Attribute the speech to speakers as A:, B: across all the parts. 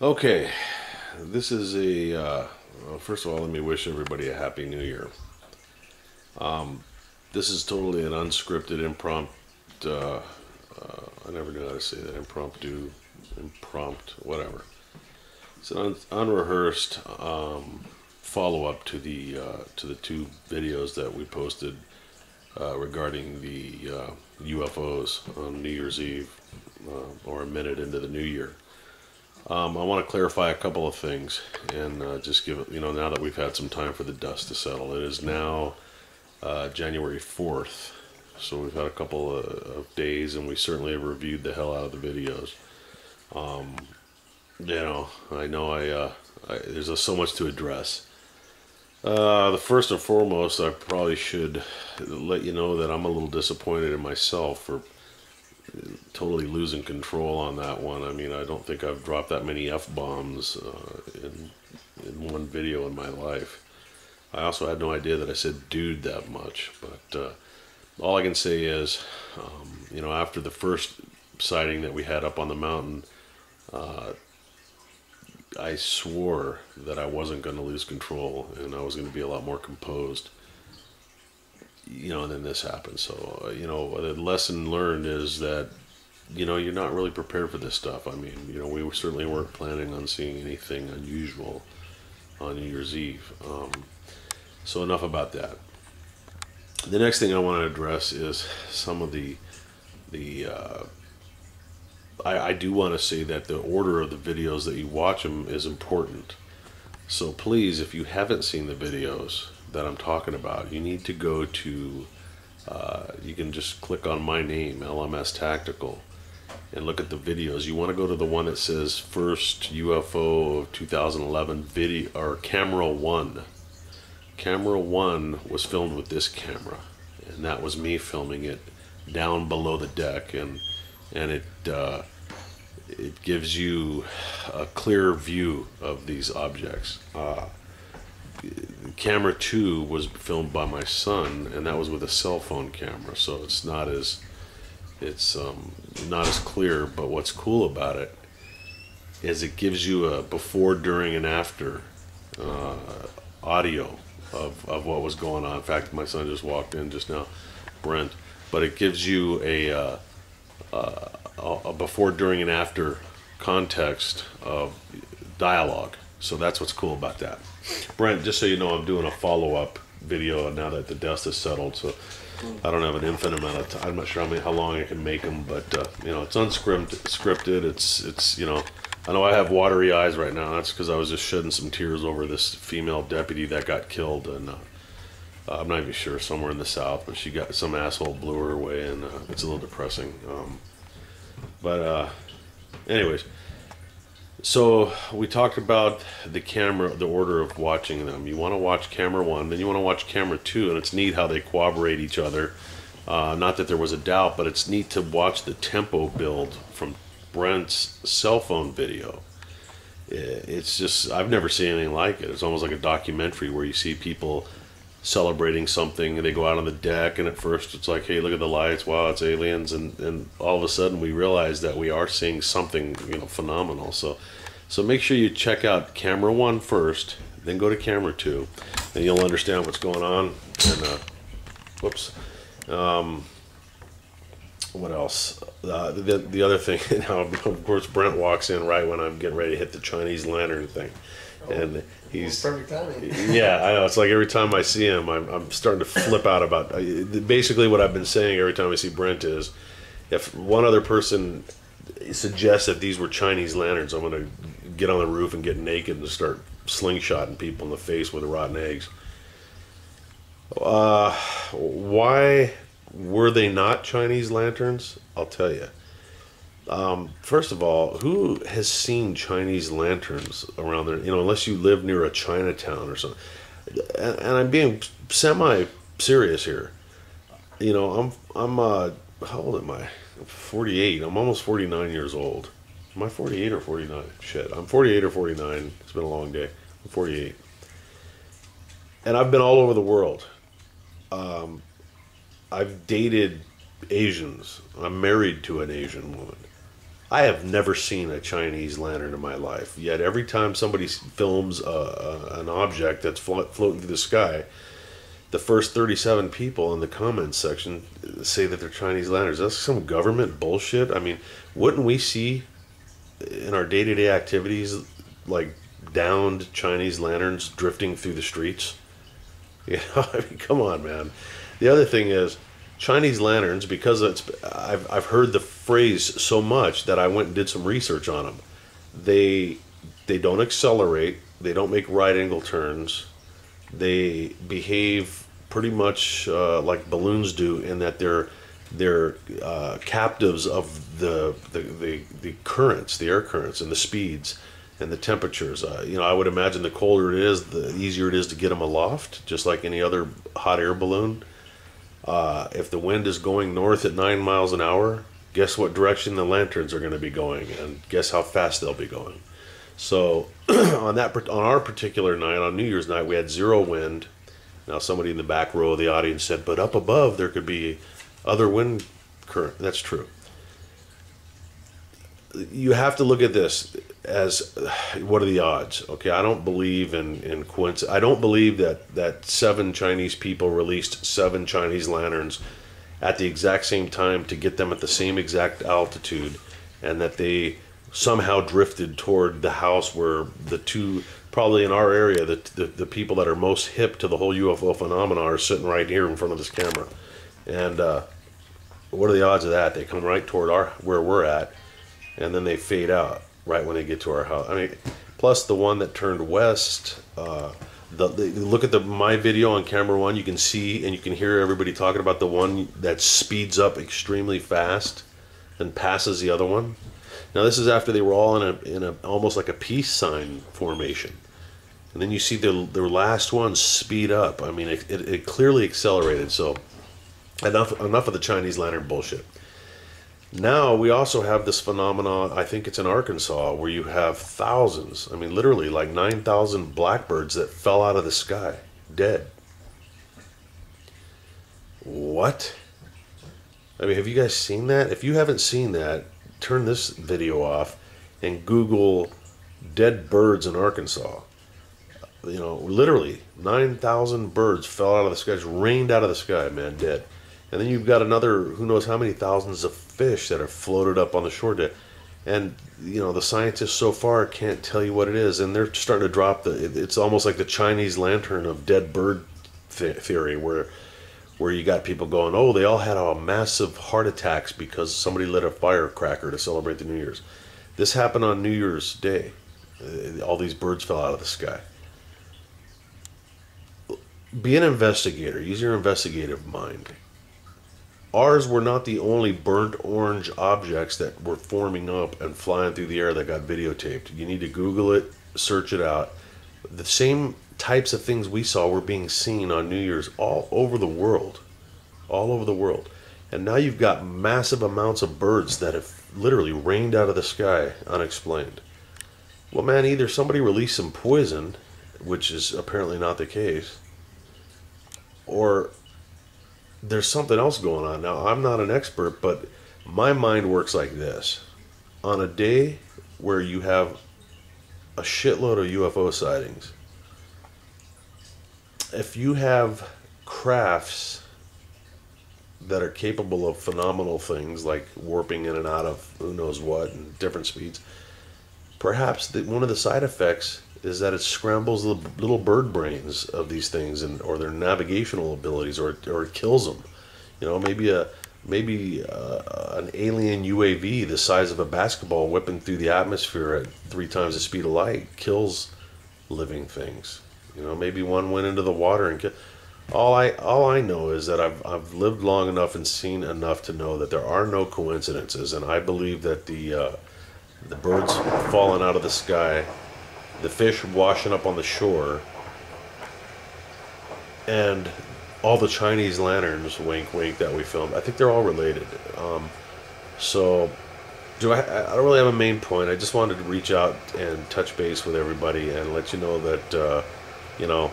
A: Okay, this is well, first of all, let me wish everybody a happy new year. This is totally an unscripted, impromptu, I never knew how to say that, whatever. It's an unrehearsed follow-up to the two videos that we posted regarding the UFOs on New Year's Eve, or a minute into the new year. I want to clarify a couple of things and just give it, now that we've had some time for the dust to settle. It is now January 4th, so we've had a couple of days and we certainly have reviewed the hell out of the videos. I know there's so much to address. The first and foremost, I probably should let you know that I'm a little disappointed in myself for totally losing control on that one. I mean, I don't think I've dropped that many F-bombs in one video in my life. I also had no idea that I said dude that much, but all I can say is, after the first sighting that we had up on the mountain, I swore that I wasn't going to lose control and I was going to be a lot more composed. And then this happened. So, the lesson learned is that, you're not really prepared for this stuff. I mean, we certainly weren't planning on seeing anything unusual on New Year's Eve. So enough about that. The next thing I want to address is some of I do want to say that the order of the videos that you watch them is important. So please, if you haven't seen the videos that I'm talking about, you need to go to, you can just click on my name, LMS Tactical, and look at the videos. You want to go to the one that says first UFO of 2011 video, or camera 1. Camera 1 was filmed with this camera, and that was me filming it down below the deck, and it gives you a clear view of these objects. Camera 2 was filmed by my son, and that was with a cell phone camera, so it's not as clear. But what's cool about it is it gives you a before, during, and after audio of what was going on. In fact, my son just walked in just now, Brent. But it gives you a before, during, and after context of dialogue. So that's what's cool about that. Brent, just so you know, I'm doing a follow-up video now that the dust has settled. So I don't have an infinite amount of time. I'm not sure how long I can make them, but it's unscripted. It's I know I have watery eyes right now. That's because I was just shedding some tears over this female deputy that got killed, and I'm not even sure, somewhere in the South, but she got, some asshole blew her away, and it's a little depressing. But anyways, so we talked about the camera, the order of watching them. You want to watch camera 1, then you want to watch camera 2, and it's neat how they corroborate each other. Not that there was a doubt, but it's neat to watch the tempo build from Brent's cell phone video. It's just, I've never seen anything like it. It's almost like a documentary where you see people celebrating something, and they go out on the deck, and at first it's like, hey, look at the lights, wow, it's aliens, and all of a sudden we realize that we are seeing something phenomenal. So make sure you check out camera 1 first, then go to camera 2, and you'll understand what's going on. And whoops, what else? The other thing, now of course Brent walks in right when I'm getting ready to hit the Chinese lantern thing, and he's
B: perfect timing.
A: Yeah, I know. It's like every time I see him, I'm starting to flip out about. Basically, what I've been saying every time I see Brent is, if one other person suggests that these were Chinese lanterns, I'm going to get on the roof and get naked and start slingshotting people in the face with rotten eggs. Why were they not Chinese lanterns? I'll tell you. First of all, who has seen Chinese lanterns around there? Unless you live near a Chinatown or something. And I'm being semi-serious here. I'm how old am I? I'm 48. I'm almost 49 years old. Am I 48 or 49? Shit, I'm 48 or 49. It's been a long day. I'm 48. And I've been all over the world. I've dated Asians. I'm married to an Asian woman. I have never seen a Chinese lantern in my life. Yet every time somebody films an object that's floating through the sky, the first 37 people in the comments section say that they're Chinese lanterns. That's some government bullshit. I mean, wouldn't we see in our day-to-day activities like downed Chinese lanterns drifting through the streets? You know, I mean, come on, man. The other thing is Chinese lanterns, because I've heard the phrase so much that I went and did some research on them. They don't accelerate. They don't make right angle turns. They behave pretty much like balloons do, in that they're captives of the currents, the air currents, and the speeds and the temperatures. You know, I would imagine the colder it is, the easier it is to get them aloft, just like any other hot air balloon. If the wind is going north at 9 miles an hour, guess what direction the lanterns are going to be going, and guess how fast they'll be going. So on our particular night, on New Year's night, we had zero wind. Now somebody in the back row of the audience said, but up above there could be other wind current. That's true. You have to look at this as, what are the odds? Okay, I don't believe in coincidence. I don't believe that 7 Chinese people released 7 Chinese lanterns at the exact same time to get them at the same exact altitude, and that they somehow drifted toward the house where the two, probably in our area, the people that are most hip to the whole UFO phenomena are sitting right here in front of this camera. And what are the odds of that? They come right toward where we're at, and then they fade out right when they get to our house. I mean, plus the one that turned west, look at my video on camera 1, you can see and you can hear everybody talking about the one that speeds up extremely fast and passes the other one. Now this is after they were all in a almost like a peace sign formation, and then you see their last one speed up. I mean, it clearly accelerated. So enough of the Chinese lantern bullshit. Now we also have this phenomenon, I think it's in Arkansas, where you have thousands, I mean literally like 9,000 blackbirds that fell out of the sky, dead. What? I mean, have you guys seen that? If you haven't seen that, turn this video off and Google dead birds in Arkansas. You know, literally 9,000 birds fell out of the sky, just rained out of the sky, man, dead. And then you've got another, who knows how many thousands of fish that are floated up on the shore dead. And, you know, the scientists so far can't tell you what it is. And they're starting to drop it's almost like the Chinese lantern of dead bird theory, where you got people going, oh, they all had a massive heart attacks because somebody lit a firecracker to celebrate the New Year's. This happened on New Year's Day. All these birds fell out of the sky. Be an investigator. Use your investigative mind. Ours were not the only burnt orange objects that were forming up and flying through the air that got videotaped. You need to Google it, search it out. The same types of things we saw were being seen on New Year's all over the world. All over the world. And now you've got massive amounts of birds that have literally rained out of the sky unexplained. Well, man, either somebody released some poison, which is apparently not the case, or there's something else going on. Now, I'm not an expert, but my mind works like this. On a day where you have a shitload of UFO sightings, if you have crafts that are capable of phenomenal things like warping in and out of who knows what and different speeds, perhaps one of the side effects is that it scrambles the little bird brains of these things, or their navigational abilities, or it kills them. You know, maybe an alien UAV the size of a basketball whipping through the atmosphere at 3 times the speed of light kills living things. You know, maybe one went into the water and killed. All I know is that I've lived long enough and seen enough to know that there are no coincidences, and I believe that the birds falling out of the sky, the fish washing up on the shore, and all the Chinese lanterns, wink wink, that we filmed, I think they're all related. So I don't really have a main point. I just wanted to reach out and touch base with everybody and let you know that you know,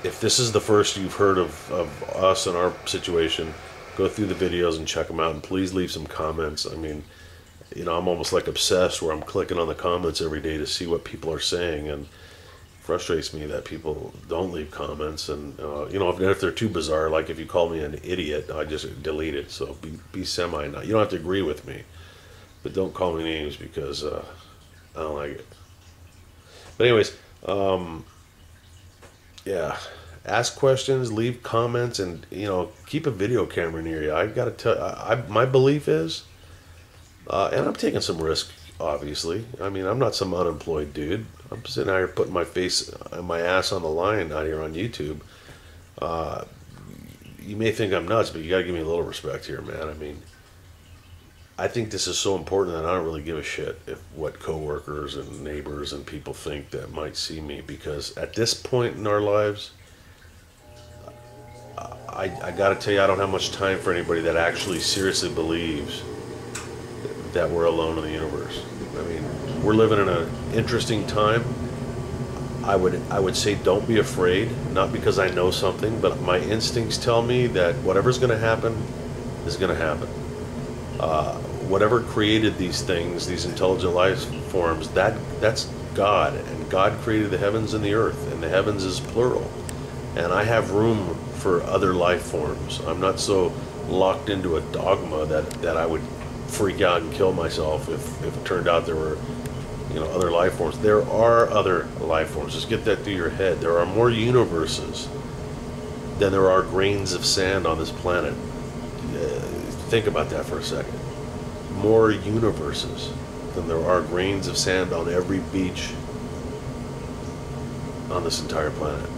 A: if this is the first you've heard of us and our situation, go through the videos and check them out, and please leave some comments. I mean, You know, I'm almost like obsessed where I'm clicking on the comments every day to see what people are saying, and frustrates me that people don't leave comments. And you know, if they're too bizarre, like if you call me an idiot, I just delete it. So be semi. Not, you don't have to agree with me, but don't call me names because I don't like it. But anyways, yeah, ask questions, leave comments, and you know, keep a video camera near you. I gotta tell, my belief is, and I'm taking some risk. Obviously, I mean, I'm not some unemployed dude. I'm sitting out here putting my face and my ass on the line out here on YouTube. You may think I'm nuts, but you gotta give me a little respect here, man. I mean, I think this is so important that I don't really give a shit if what coworkers and neighbors and people think that might see me, because at this point in our lives, I gotta tell you, I don't have much time for anybody that actually seriously believes that we're alone in the universe. I mean, we're living in an interesting time. I would say don't be afraid, not because I know something, but my instincts tell me that whatever's going to happen is going to happen. Whatever created these things, these intelligent life forms, that's God, and God created the heavens and the earth, and the heavens is plural. And I have room for other life forms. I'm not so locked into a dogma that I would freak out and kill myself if it turned out there were, you know, other life forms. There are other life forms. Just get that through your head. There are more universes than there are grains of sand on this planet. Think about that for a second. More universes than there are grains of sand on every beach on this entire planet.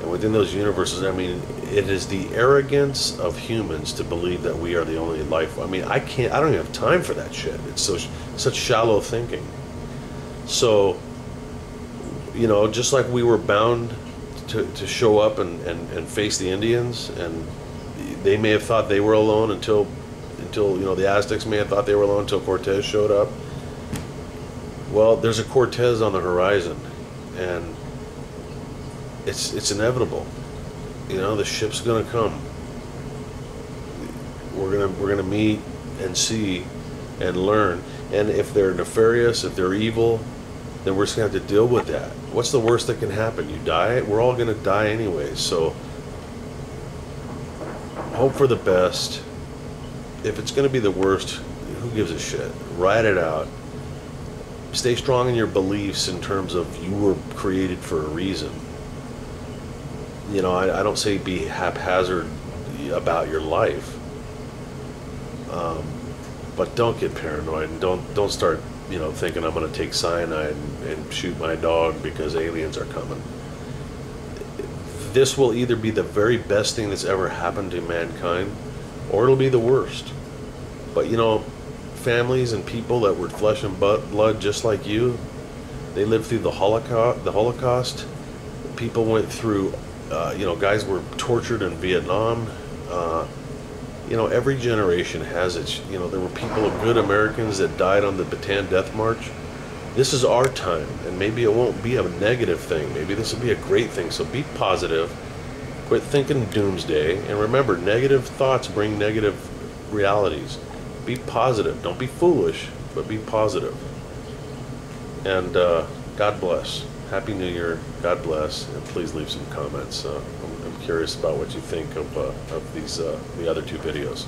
A: And within those universes, I mean, it is the arrogance of humans to believe that we are the only life. I mean, I don't even have time for that shit. It's such shallow thinking. So, you know, just like we were bound to show up and face the Indians, and they may have thought they were alone until you know, the Aztecs may have thought they were alone until Cortez showed up. Well, there's a Cortez on the horizon, and it's inevitable. You know, the ship's gonna come. We're gonna meet and see and learn. And if they're nefarious, if they're evil, then we're just gonna have to deal with that. What's the worst that can happen? You die? We're all gonna die anyways. So hope for the best. If it's gonna be the worst, who gives a shit? Ride it out. Stay strong in your beliefs in terms of you were created for a reason. You know, I don't say be haphazard about your life, but don't get paranoid, and don't start, you know, thinking I'm going to take cyanide and shoot my dog because aliens are coming. This will either be the very best thing that's ever happened to mankind, or it'll be the worst. But you know, families and people that were flesh and blood just like you, they lived through the Holocaust. People went through. You know, guys were tortured in Vietnam. You know, every generation has its, you know, there were people, good Americans that died on the Bataan Death March. This is our time, and maybe it won't be a negative thing. Maybe this will be a great thing. So be positive. Quit thinking doomsday. And remember, negative thoughts bring negative realities. Be positive. Don't be foolish, but be positive. And God bless. Happy New Year. God bless. And please leave some comments. I'm curious about what you think of these the other two videos.